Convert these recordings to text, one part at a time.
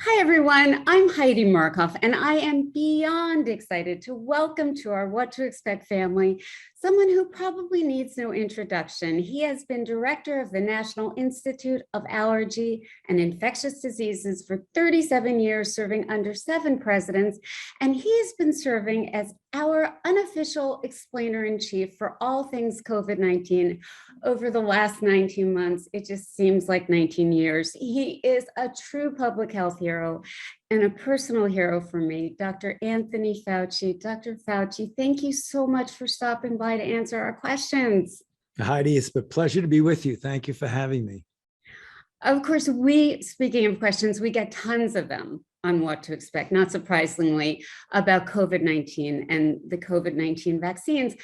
Hi, everyone. I'm Heidi Murkoff, and I am beyond excited to welcome to our What to Expect family someone who probably needs no introduction. He has been director of the National Institute of Allergy and Infectious Diseases for 37 years, serving under 7 presidents, and he has been serving as our unofficial explainer-in-chief for all things COVID-19 over the last 19 months. It just seems like 19 years. He is a true public health hero and a personal hero for me, Dr. Anthony Fauci. Dr. Fauci, thank you so much for stopping by to answer our questions. Heidi, it's a pleasure to be with you. Thank you for having me. Of course, speaking of questions, we get tons of them on what to expect, not surprisingly, about COVID-19 and the COVID-19 vaccines,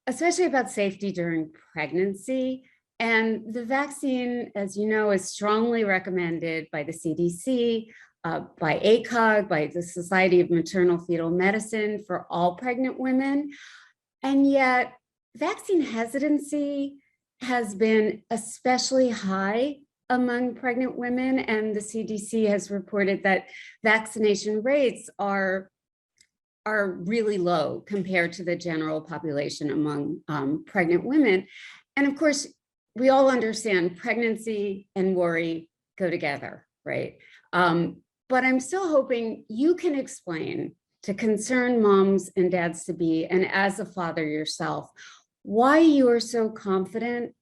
especially about safety during pregnancy. And the vaccine, as you know, is strongly recommended by the CDC, by ACOG, by the Society of Maternal Fetal Medicine for all pregnant women. And yet vaccine hesitancy has been especially high among pregnant women, and the CDC has reported that vaccination rates are really low compared to the general population among pregnant women. And of course, we all understand pregnancy and worry go together, right? But I'm still hoping you can explain to concerned moms and dads-to-be, and as a father yourself, why you are so confident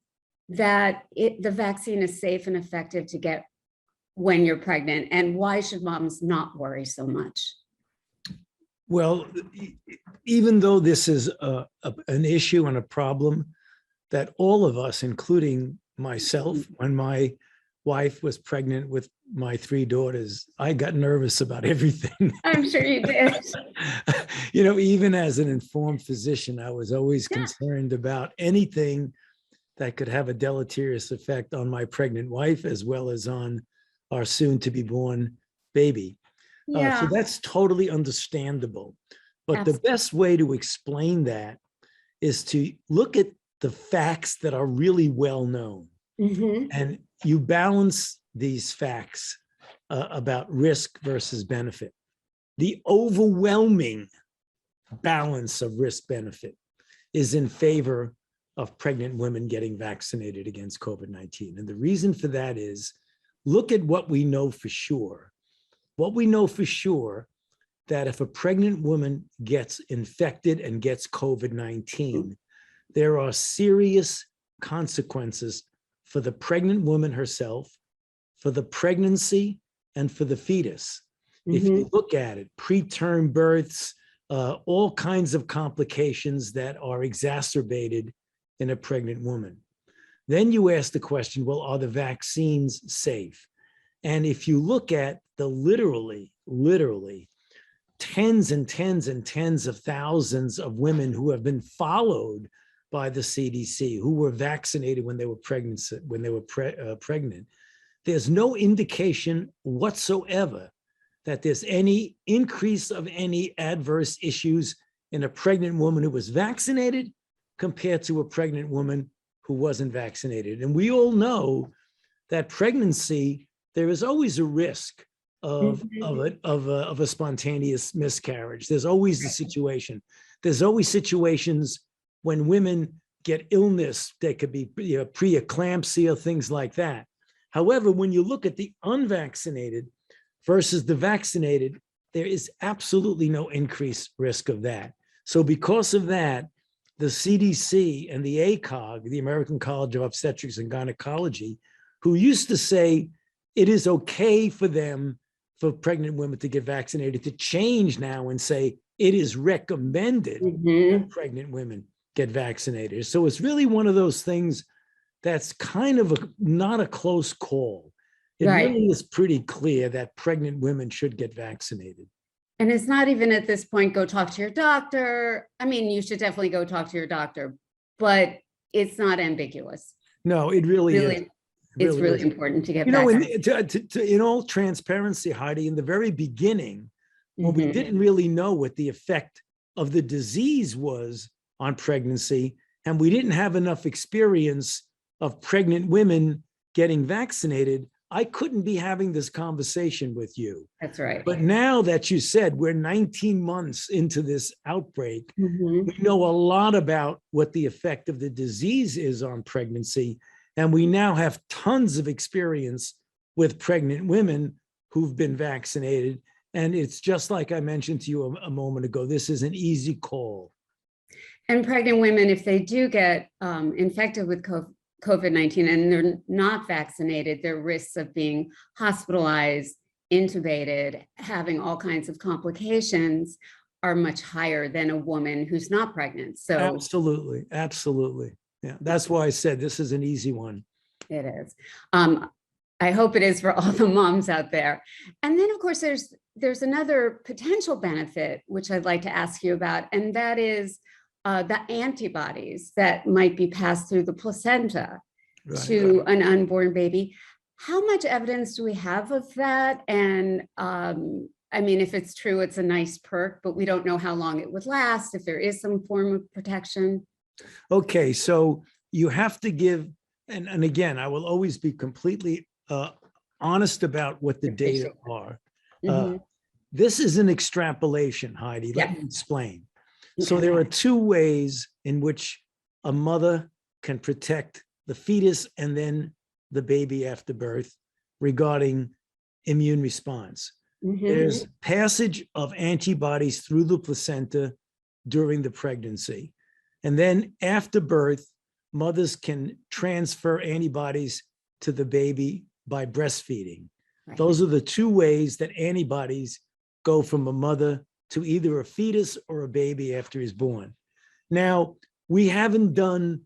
that the vaccine is safe and effective to get when you're pregnant, and why should moms not worry so much? Well, even though this is an issue and a problem that all of us, including myself, when my wife was pregnant with my 3 daughters, I got nervous about everything. I'm sure you did. Even as an informed physician, I was always concerned about anything that could have a deleterious effect on my pregnant wife, as well as on our soon-to-be-born baby. So that's totally understandable. But Absolutely. the best way to explain that is to look at the facts that are really well known. Mm-hmm. And you balance these facts about risk versus benefit. The overwhelming balance of risk-benefit is in favor of pregnant women getting vaccinated against COVID-19. And the reason for that is, look at what we know for sure. What we know for sure, that if a pregnant woman gets infected and gets COVID-19, there are serious consequences for the pregnant woman herself, for the pregnancy, and for the fetus. Mm-hmm. If you look at it, preterm births, all kinds of complications that are exacerbated in a pregnant woman. Then you ask the question, well, are the vaccines safe? And if you look at the literally tens and tens and tens of thousands of women who have been followed by the CDC, who were vaccinated when they were pregnant, there's no indication whatsoever that there's any increase of any adverse issues in a pregnant woman who was vaccinated compared to a pregnant woman who wasn't vaccinated. And we all know that pregnancy, there is always a risk of a spontaneous miscarriage. There's always the situation. There's always situations when women get illness. There could be preeclampsia, things like that. However, when you look at the unvaccinated versus the vaccinated, there is absolutely no increased risk of that. So because of that, the CDC and the ACOG, the American College of Obstetrics and Gynecology, who used to say it is okay for pregnant women to get vaccinated, to change now and say it is recommended that pregnant women get vaccinated. So it's really one of those things that's kind of not a close call. It really is pretty clear that pregnant women should get vaccinated. And it's not even at this point, go talk to your doctor. I mean, you should definitely go talk to your doctor, but it's not ambiguous. No, it really is. It's really important to get vaccinated. In all transparency, Heidi, in the very beginning, when we didn't really know what the effect of the disease was on pregnancy, and we didn't have enough experience of pregnant women getting vaccinated, I couldn't be having this conversation with you. That's right. But now that you said we're 19 months into this outbreak, Mhm. we know a lot about what the effect of the disease is on pregnancy. And we now have tons of experience with pregnant women who've been vaccinated. And it's just like I mentioned to you a moment ago, this is an easy call. And pregnant women, if they do get infected with COVID-19 and they're not vaccinated, their risks of being hospitalized, intubated, having all kinds of complications are much higher than a woman who's not pregnant. So Absolutely, absolutely. Yeah, that's why I said this is an easy one. it is. I hope it is for all the moms out there. And then, of course, there's another potential benefit, which I'd like to ask you about, and that is the antibodies that might be passed through the placenta to an unborn baby. How much evidence do we have of that? And I mean, if it's true, it's a nice perk, but we don't know how long it would last, if there is some form of protection. Okay, so you have to give, and again, I will always be completely honest about what the data are. Mhm. This is an extrapolation, Heidi. Let Yeah. me explain. So there are two ways in which a mother can protect the fetus and then the baby after birth regarding immune response. Mhm. There's passage of antibodies through the placenta during the pregnancy. And then after birth, mothers can transfer antibodies to the baby by breastfeeding. Right. Those are the two ways that antibodies go from a mother to either a fetus or a baby after he's born. Now, we haven't done,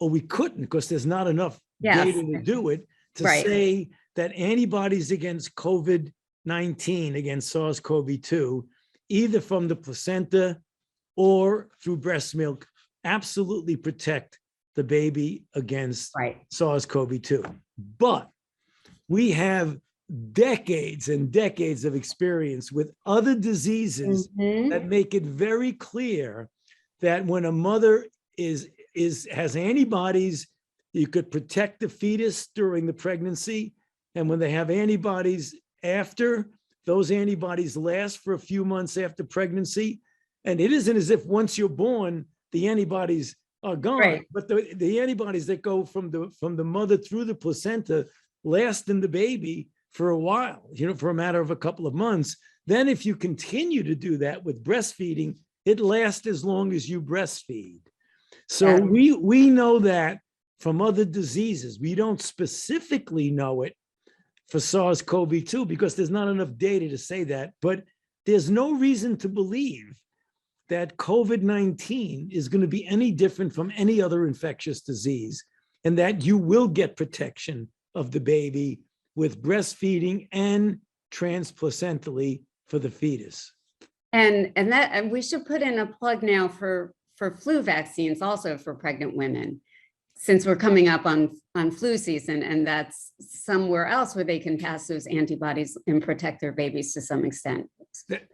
or we couldn't, because there's not enough data to do it, to Right. say that antibodies against COVID-19, against SARS-CoV-2, either from the placenta or through breast milk, absolutely protect the baby against Right. SARS-CoV-2. But we have decades and decades of experience with other diseases Mhm. that make it very clear that when a mother has antibodies, you could protect the fetus during the pregnancy. And when they have antibodies after, those antibodies last for a few months after pregnancy. And it isn't as if once you're born, the antibodies are gone, Right. but the antibodies that go from the mother through the placenta last in the baby for a while, for a matter of a couple of months. Then if you continue to do that with breastfeeding, it lasts as long as you breastfeed. So we know that from other diseases. We don't specifically know it for SARS-CoV-2 because there's not enough data to say that, but there's no reason to believe that COVID-19 is going to be any different from any other infectious disease, and that you will get protection of the baby with breastfeeding and transplacentally for the fetus. And we should put in a plug now for flu vaccines also for pregnant women, since we're coming up on flu season, and that's somewhere else where they can pass those antibodies and protect their babies to some extent.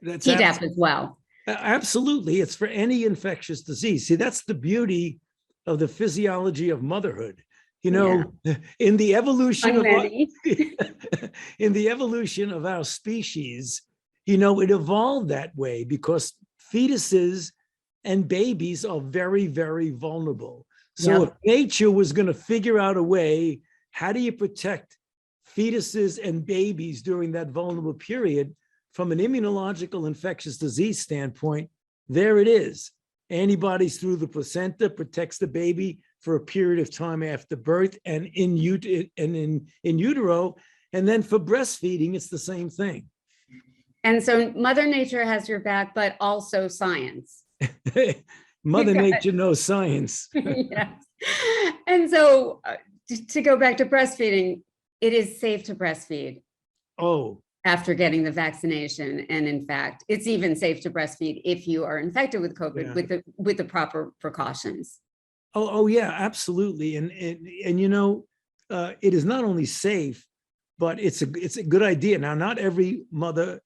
That's Tdap as well. Absolutely. It's for any infectious disease. See, that's the beauty of the physiology of motherhood. In the evolution of in the evolution of our species, it evolved that way because fetuses and babies are very, very vulnerable. So if nature was going to figure out a way, how do you protect fetuses and babies during that vulnerable period from an immunological infectious disease standpoint? There it is. Antibodies through the placenta protects the baby for a period of time after birth and in utero. And then for breastfeeding, it's the same thing. And so Mother Nature has your back, but also science. Mother Nature knows science. Yes. And so to go back to breastfeeding, it is safe to breastfeed. Oh. After getting the vaccination. And in fact, it's even safe to breastfeed if you are infected with COVID with the proper precautions. Oh yeah, absolutely. And it is not only safe, but it's a good idea. Now, not every mother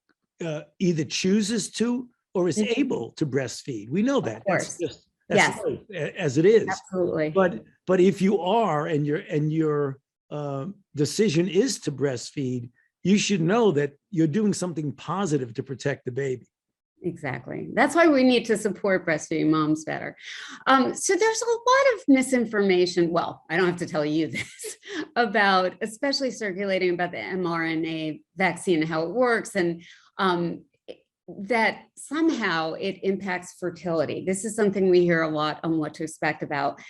either chooses to or is able to breastfeed. We know that. That's life, as it is. Absolutely. But if you are and you're decision is to breastfeed, you should know that you're doing something positive to protect the baby. Exactly. That's why we need to support breastfeeding moms better. So there's a lot of misinformation. Well, I don't have to tell you this about, especially circulating about the mRNA vaccine and how it works, and that somehow it impacts fertility. This is something we hear a lot on what to expect about.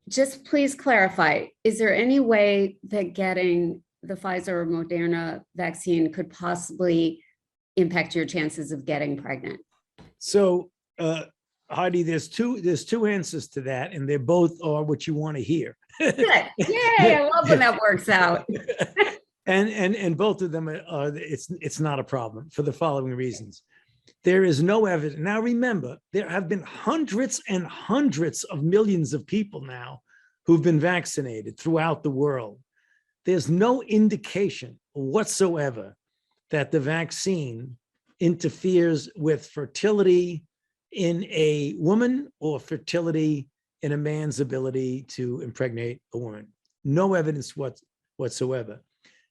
Just please clarify, is there any way that getting the Pfizer or Moderna vaccine could possibly impact your chances of getting pregnant? So, Heidi, there's two answers to that, and they both are what you want to hear. Good. Yay, I love when that works out. And both of them are it's not a problem for the following reasons. There is no evidence. Now, remember, there have been hundreds and hundreds of millions of people now who've been vaccinated throughout the world. There's no indication whatsoever that the vaccine interferes with fertility in a woman or fertility in a man's ability to impregnate a woman. No evidence whatsoever.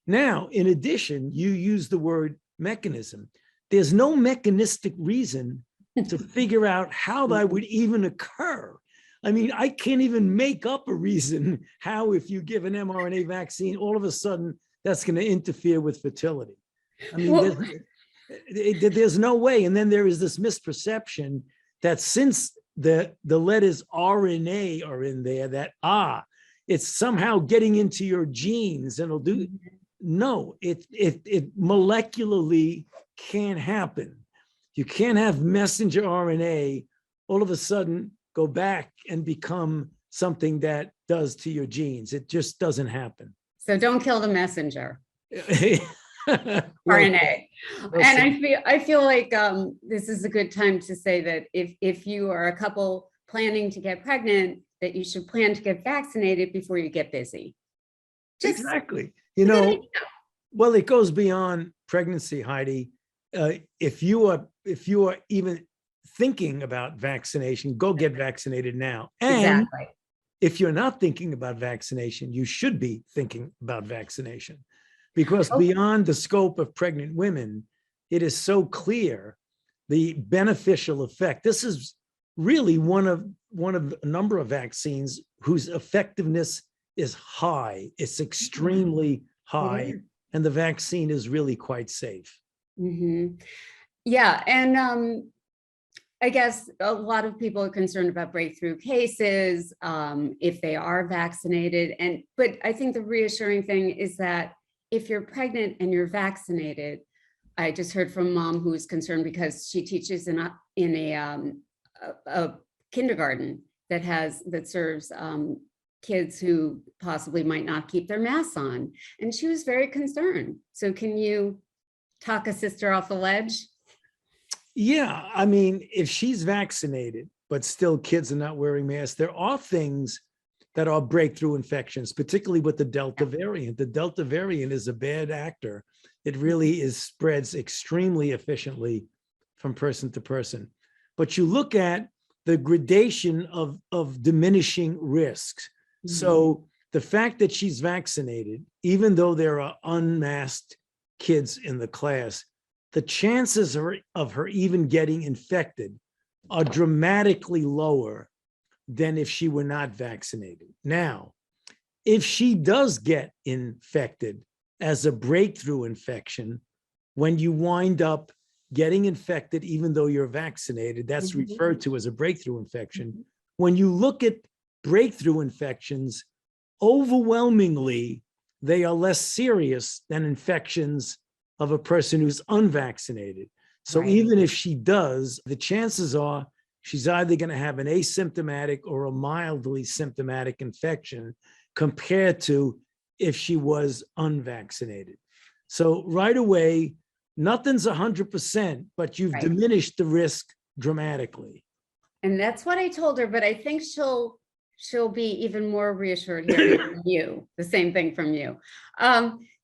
Now, in addition, you use the word mechanism. There's no mechanistic reason to figure out how that would even occur. I mean, I can't even make up a reason how, if you give an mRNA vaccine, all of a sudden that's going to interfere with fertility. I mean, there's no way. And then there is this misperception that since the letters RNA are in there, that it's somehow getting into your genes and it'll do. No, it molecularly can't happen. You can't have messenger RNA all of a sudden go back and become something that does to your genes. It just doesn't happen. So don't kill the messenger. Well, RNA. And I feel like this is a good time to say that if you are a couple planning to get pregnant, that you should plan to get vaccinated before you get busy. Exactly. You know, well, it goes beyond pregnancy, Heidi. If you are even thinking about vaccination, go get vaccinated now. And exactly. If you're not thinking about vaccination, you should be thinking about vaccination, because beyond the scope of pregnant women, it is so clear the beneficial effect. This is really one of a number of vaccines whose effectiveness is high. It's extremely high, and the vaccine is really quite safe. Mm-hmm. Yeah, and I guess a lot of people are concerned about breakthrough cases if they are vaccinated. But I think the reassuring thing is that if you're pregnant and you're vaccinated, I just heard from a mom who is concerned because she teaches in a kindergarten that serves kids who possibly might not keep their masks on, and she was very concerned. So can you talk a sister off the ledge? Yeah, I mean, if she's vaccinated, but still kids are not wearing masks, there are things that are breakthrough infections, particularly with the Delta variant. The Delta variant is a bad actor. It really spreads extremely efficiently from person to person. But you look at the gradation of diminishing risks. Mm-hmm. So the fact that she's vaccinated, even though there are unmasked kids in the class, the chances of her even getting infected are dramatically lower than if she were not vaccinated. Now, if she does get infected as a breakthrough infection, when you wind up getting infected, even though you're vaccinated, that's referred to as a breakthrough infection. When you look at breakthrough infections, overwhelmingly, they are less serious than infections of a person who's unvaccinated. So even if she does, the chances are she's either going to have an asymptomatic or a mildly symptomatic infection compared to if she was unvaccinated. So right away, nothing's 100%, but you've diminished the risk dramatically. And that's what I told her, but I think she'll be even more reassured hearing from you, the same thing from you.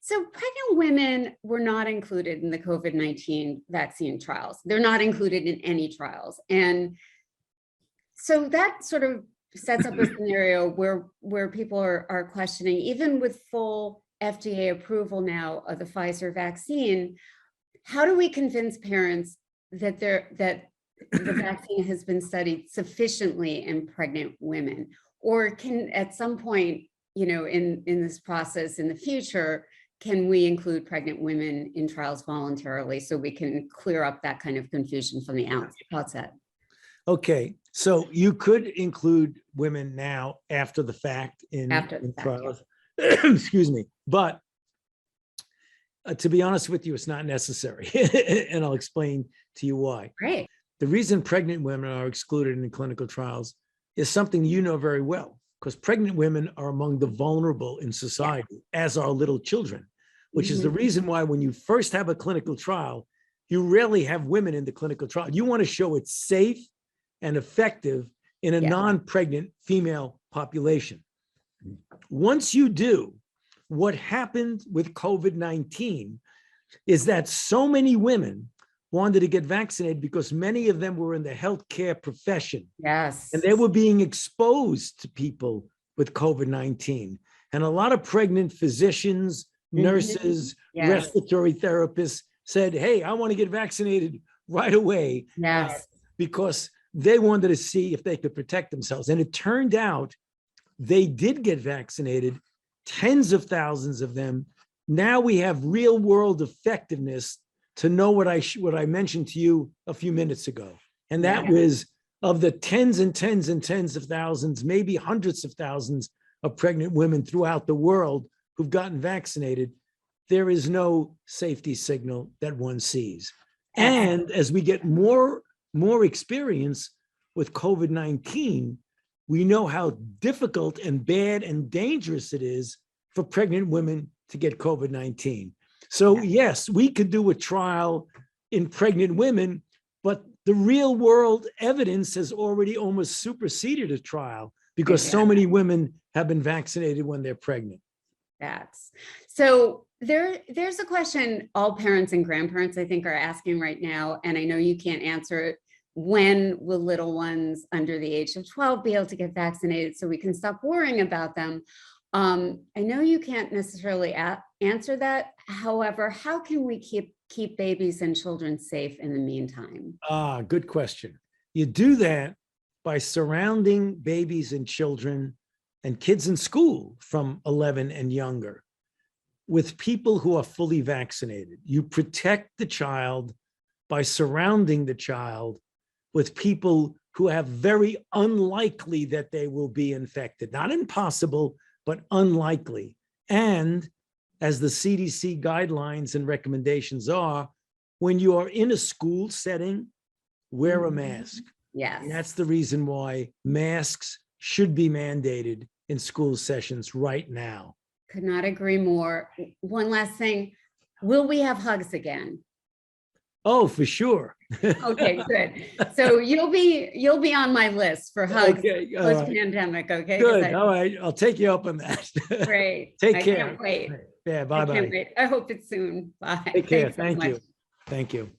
So pregnant women were not included in the COVID-19 vaccine trials. They're not included in any trials. And so that sort of sets up a scenario where people are questioning, even with full FDA approval now of the Pfizer vaccine, how do we convince parents that the vaccine has been studied sufficiently in pregnant women? Or can, at some point, in this process in the future, can we include pregnant women in trials voluntarily so we can clear up that kind of confusion from the outset? Okay, so you could include women now after the fact in trials. Yeah. Excuse me, but to be honest with you, it's not necessary, and I'll explain to you why. Great. The reason pregnant women are excluded in clinical trials is something you know very well, because pregnant women are among the vulnerable in society, as are little children, which is the reason why when you first have a clinical trial, you rarely have women in the clinical trial. You want to show it's safe and effective in a non-pregnant female population. Once you do, what happened with COVID-19 is that so many women wanted to get vaccinated because many of them were in the healthcare profession. Yes. And they were being exposed to people with COVID-19. And a lot of pregnant physicians, nurses, respiratory therapists said, hey, I want to get vaccinated right away. Yes. Because they wanted to see if they could protect themselves. And it turned out they did get vaccinated, tens of thousands of them. Now we have real world effectiveness to know what I mentioned to you a few minutes ago. And that was of the tens and tens and tens of thousands, maybe hundreds of thousands of pregnant women throughout the world who've gotten vaccinated, there is no safety signal that one sees. And as we get more experience with COVID-19, we know how difficult and bad and dangerous it is for pregnant women to get COVID-19. So yes, we could do a trial in pregnant women, but the real world evidence has already almost superseded a trial because so many women have been vaccinated when they're pregnant. So there's a question all parents and grandparents, I think, are asking right now, and I know you can't answer it. When will little ones under the age of 12 be able to get vaccinated so we can stop worrying about them? I know you can't necessarily answer that. However, how can we keep babies and children safe in the meantime? Good question. You do that by surrounding babies and children and kids in school from 11 and younger with people who are fully vaccinated. You protect the child by surrounding the child with people who have very unlikely that they will be infected. Not impossible, but unlikely. And as the CDC guidelines and recommendations are, when you are in a school setting, wear a mask. Yes. And that's the reason why masks should be mandated in school sessions right now. Could not agree more. One last thing, will we have hugs again? Oh, for sure. Okay, good. So you'll be on my list for hugs post-pandemic, okay? Good. All right. I'll take you up on that. Great. Take care. I can't wait. Yeah, bye-bye. I can't wait. I hope it's soon. Bye. Take care. Thanks so Thank much. you. Thank you.